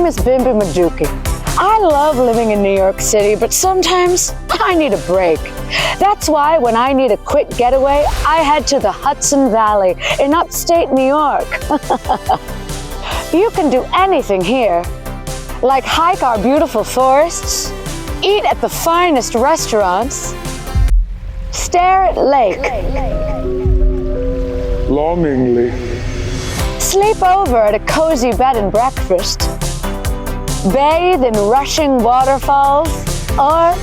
name is Bimbi Maduki. I love living in New York City, but sometimes I need a break. That's why when I need a quick getaway, I head to the Hudson Valley in upstate New York. You can do anything here, like hike our beautiful forests, eat at the finest restaurants, stare at lake, Longingly. sleep over at a cozy bed and breakfast, bathe in rushing waterfalls, or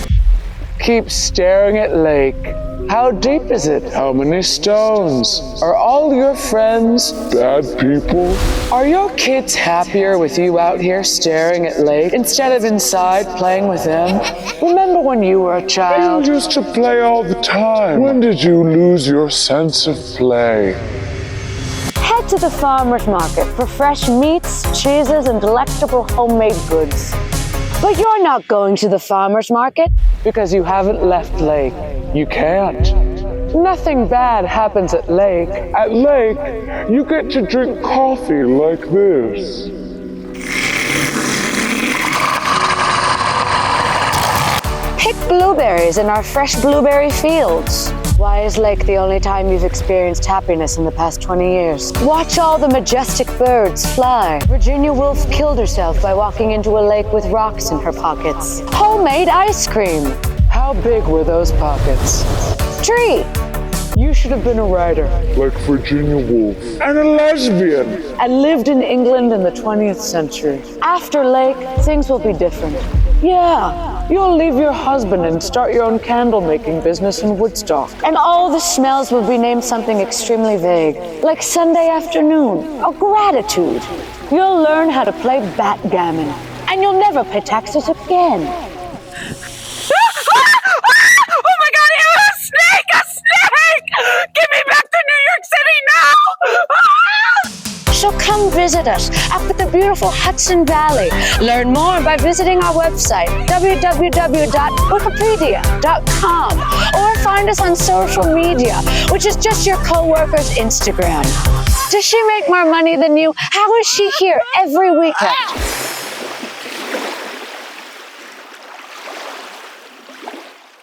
Keep staring at lake. How deep is it? How many stones? Are all your friends? Bad people. Are your kids happier with you out here staring at lake instead of inside playing with them? Remember when you were a You child? used to play all the time. When did you lose your sense of play? head to the farmer's market for fresh meats, cheeses, and delectable homemade goods. But you're not going to the farmer's market. Because you haven't left lake. You can't. Nothing bad happens at lake. At lake, you get to drink coffee like this. Pick blueberries in our fresh blueberry fields. Why is lake the only time you've experienced happiness in the past 20 years? Watch all the majestic birds fly. Virginia Woolf killed herself by walking into a lake with rocks in her pockets. Homemade ice cream. How big were those pockets? Tree. You should have been a writer. Like Virginia Woolf. And a lesbian. And lived in England in the 20th century. After lake, things will be different. Yeah, you'll leave your husband and start your own candle-making business in Woodstock. And all the smells will be named something extremely vague, like Sunday afternoon or gratitude. You'll learn how to play backgammon, and you'll never pay taxes again. Oh my God, it was a snake! A snake! Get me back to New York City now! So come visit us up at the beautiful Hudson Valley. Learn more by visiting our website, www.wikipedia.com, or find us on social media, which is just your coworker's Instagram. Does she make more money than you? How is she here every weekend?